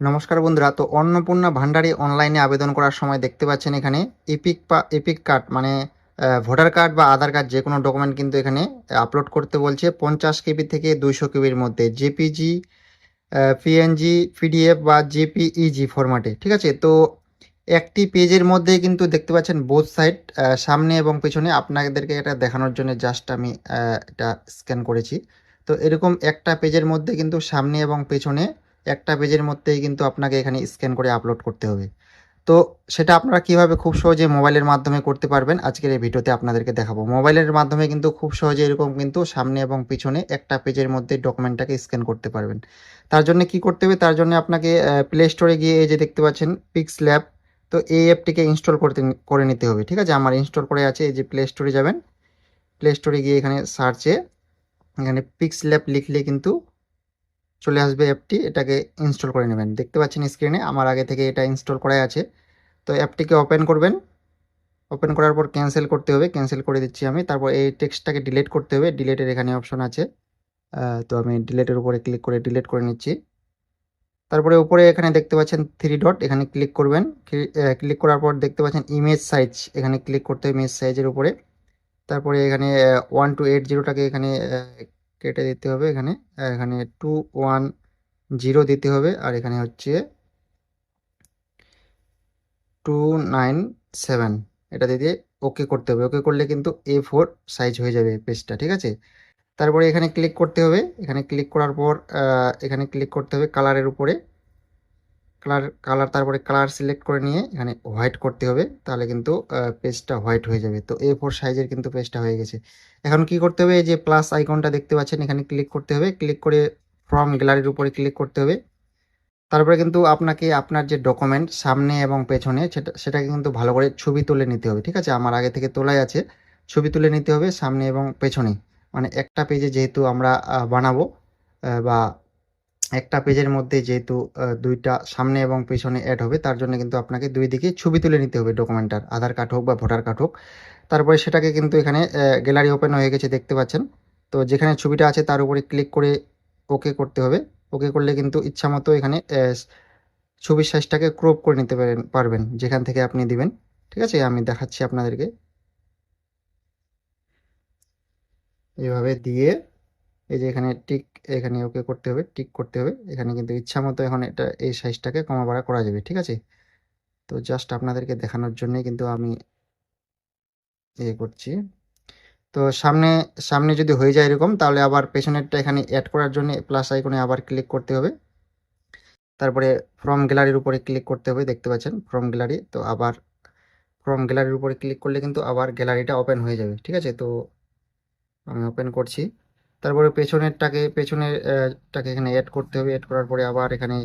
নমস্কার বন্ধুরা, তো অন্নপূর্ণা ভান্ডারে অনলাইনে আবেদন করার সময় দেখতে পাচ্ছেন এখানে এপিক কার্ড মানে ভোটার কার্ড বা আধার কার্ড যে কোনো ডকুমেন্ট কিন্তু এখানে আপলোড করতে বলছে 50 কেবি থেকে 200 কেবির মধ্যে, জেপিজি, পিএনজি, পিডিএফ বা জেপিইজি ফরম্যাটে। ঠিক আছে, তো একটি পেজের মধ্যে কিন্তু দেখতে পাচ্ছেন বোথ সাইড, সামনে এবং পেছনে। আপনাদেরকে এটা দেখানোর জন্য জাস্ট আমি এটা স্ক্যান করেছি। তো এরকম একটা পেজের মধ্যে কিন্তু সামনে এবং পেছনে একটা পেজের মধ্যেই কিন্তু আপনাকে এখানে স্ক্যান করে আপলোড করতে হবে। তো সেটা আপনারা কিভাবে খুব সহজে মোবাইলের মাধ্যমে করতে পারবেন আজকের এই ভিডিওতে আপনাদেরকে দেখাবো। মোবাইলের মাধ্যমে কিন্তু খুব সহজে এরকম কিন্তু সামনে এবং পিছনে একটা পেজের মধ্যে ডকুমেন্টটাকে স্ক্যান করতে পারবেন। তার জন্য কি করতে হবে, তার জন্য আপনাকে প্লে স্টোরে গিয়ে এই যে দেখতে পাচ্ছেন পিক্সল্যাব, তো এই অ্যাপটিকে ইনস্টল করে নিতে হবে। ঠিক আছে, আমার ইনস্টল করে আছে। এই যে প্লে স্টোরে যাবেন, প্লে স্টোরে গিয়ে এখানে সার্চে এখানে পিক্সল্যাব লিখলে কিন্তু চলে আসবে অ্যাপটি। এটাকে ইনস্টল করে নেবেন। দেখতে পাচ্ছেন স্ক্রিনে আমার আগে থেকে এটা ইনস্টল করাই আছে। তো অ্যাপটিকে ওপেন করবেন। ওপেন করার পর ক্যান্সেল করতে হবে, ক্যান্সেল করে দিচ্ছি আমি। তারপর এই টেক্সটটাকে ডিলিট করতে হবে, ডিলিটের এখানে অপশন আছে। তো আমি ডিলিটের উপরে ক্লিক করে ডিলিট করে নিচ্ছি। তারপরে উপরে এখানে দেখতে পাচ্ছেন 3 ডট, এখানে ক্লিক করবেন। ক্লিক করার পর দেখতে পাচ্ছেন ইমেজ সাইজ, এখানে ক্লিক করতে হবে ইমেজ সাইজের উপরে। তারপরে এখানে 1280টাকে এখানে কেটে দিতে হবে। এখানে এখানে 210 দিতে হবে, আর এখানে হচ্ছে 297 এটা দিয়ে ওকে করতে হবে। ওকে করলে কিন্তু A4 সাইজ হয়ে যাবে পেজটা। ঠিক আছে, তারপরে এখানে ক্লিক করতে হবে। এখানে ক্লিক করার পর এখানে ক্লিক করতে হবে কালারের উপরে। কালার তারপরে কালার সিলেক্ট করে নিয়ে এখানে হোয়াইট করতে হবে, তাহলে কিন্তু পেজটা হোয়াইট হয়ে যাবে। তো A4 সাইজের কিন্তু পেজটা হয়ে গেছে। এখন কি করতে হবে, এই যে প্লাস আইকনটা দেখতে পাচ্ছেন এখানে ক্লিক করতে হবে। ক্লিক করে ফ্রম গ্যালারির উপরে ক্লিক করতে হবে। তারপরে কিন্তু আপনাকে আপনার যে ডকুমেন্ট সামনে এবং পেছনে সেটাকে কিন্তু ভালো করে ছবি তুলে নিতে হবে। ঠিক আছে, আমার আগে থেকে তোলাই আছে। ছবি তুলে নিতে হবে সামনে এবং পেছনে, মানে একটা পেজে যেহেতু আমরা বানাবো, বা একটা পেজের মধ্যে যেহেতু দুইটা সামনে এবং পেছনে অ্যাড হবে, তার জন্য কিন্তু আপনাকে দুই দিকে ছবি তুলে নিতে হবে ডকুমেন্টটার, আধার কার্ড হোক বা ভোটার কার্ড হোক। তারপরে সেটাকে কিন্তু এখানে গ্যালারি ওপেন হয়ে গেছে দেখতে পাচ্ছেন। তো যেখানে ছবিটা আছে তার উপরে ক্লিক করে ওকে করতে হবে। ওকে করলে কিন্তু ইচ্ছামতো এখানে ছবির সাইজটাকে ক্রপ করে নিতে পারবেন যেখান থেকে আপনি দিবেন। ঠিক আছে, আমি দেখাচ্ছি আপনাদেরকে। এইভাবে দিয়ে এই যে এখানে টিক, এখানে ওকে করতে হবে, টিক করতে হবে। এখানে কিন্তু ইচ্ছামতো এখন এটা এই সাইজটাকে কমা বাড়া করা যাবে। ঠিক আছে, তো জাস্ট আপনাদেরকে দেখানোর জন্যই কিন্তু আমি করছি। তো সামনে সামনে যদি হয়ে যায় এরকম, তাহলে আবার পেছনেরটা এখানে অ্যাড করার জন্য প্লাস আইকনে আবার ক্লিক করতে হবে। তারপরে ফ্রম গ্যালারির উপরে ক্লিক করতে হবে, দেখতে পাচ্ছেন ফ্রম গ্যালারি। তো আবার ফ্রম গ্যালারির উপরে ক্লিক করলে কিন্তু আবার গ্যালারিটা ওপেন হয়ে যাবে। ঠিক আছে, তো আমি ওপেন করছি। তারপরে পেছনেরটাকে এখানে অ্যাড করতে হবে। অ্যাড করার পরে আবার এখানে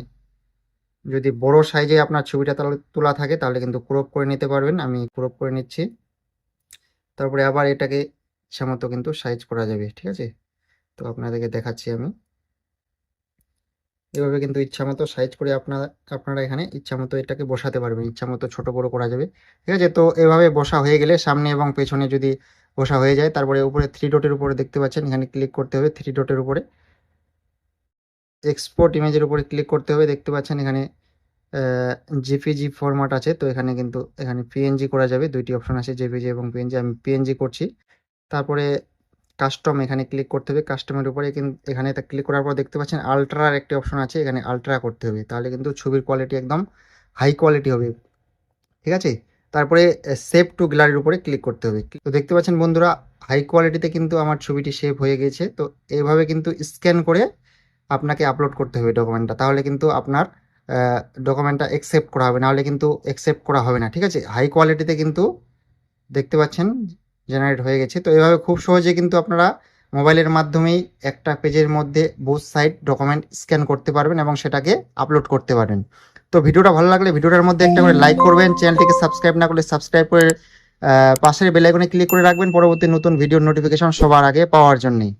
যদি বড় সাইজে আপনার ছবিটা তোলা থাকে তাহলে কিন্তু ক্রপ করে নিতে পারবেন। আমি ক্রপ করে নিচ্ছি। তারপরে আবার এটাকে ইচ্ছামতো কিন্তু সাইজ করা যাবে। ঠিক আছে, তো আপনাদেরকে দেখাচ্ছি আমি। এভাবে কিন্তু ইচ্ছামতো সাইজ করে আপনারা এখানে ইচ্ছামতো এটাকে বসাতে পারবেন, ইচ্ছামতো ছোট বড় করা যাবে। ঠিক আছে, তো এভাবে বসা হয়ে গেলে সামনে এবং পেছনে যদি বসা হয়ে যায়, তারপরে উপরে 3 ডটের উপরে দেখতে পাচ্ছেন এখানে ক্লিক করতে হবে। 3 ডটের উপরে এক্সপোর্ট ইমেজের উপরে ক্লিক করতে হবে। দেখতে পাচ্ছেন এখানে জেপিজি ফরম্যাট আছে। তো এখানে কিন্তু এখানে পিএনজি করা যাবে, দুইটি অপশন আছে জেপিজি এবং পিএনজি। আমি পিএনজি করছি। তারপরে কাস্টম এখানে ক্লিক করতে হবে। কাস্টমের উপরে এখানে ক্লিক করার পর দেখতে পাচ্ছেন আলট্রার একটি অপশন আছে, এখানে আলট্রা করতে হবে, তাহলে কিন্তু ছবির কোয়ালিটি একদম হাই কোয়ালিটি হবে। ঠিক আছে, তারপরে সেভ টু গ্যালারির উপরে ক্লিক করতে হবে। তো দেখতে পাচ্ছেন বন্ধুরা, হাই কোয়ালিটিতে কিন্তু আমার ছবিটি সেভ হয়ে গেছে। তো এইভাবে কিন্তু স্ক্যান করে আপনাকে আপলোড করতে হবে ডকুমেন্টটা, তাহলে কিন্তু আপনার ডকুমেন্টটা অ্যাকসেপ্ট করা হবে, নাহলে কিন্তু অ্যাকসেপ্ট করা হবে না। ঠিক আছে, হাই কোয়ালিটিতে কিন্তু দেখতে পাচ্ছেন জেনারেট হয়ে গেছে। তো এভাবে খুব সহজে কিন্তু আপনারা মোবাইলের মাধ্যমেই একটা পেজের মধ্যে বোথ সাইড ডকুমেন্ট স্ক্যান করতে পারবেন এবং সেটাকে আপলোড করতে পারবেন। তো ভিডিওটা ভালো লাগলে ভিডিওটার মধ্যে একটা করে লাইক করবেন, চ্যানেলটিকে সাবস্ক্রাইব না করলে সাবস্ক্রাইব করে পাশের বেল আইকনে ক্লিক করে রাখবেন পরবর্তী নতুন ভিডিওর নোটিফিকেশন সবার আগে পাওয়ার জন্যই।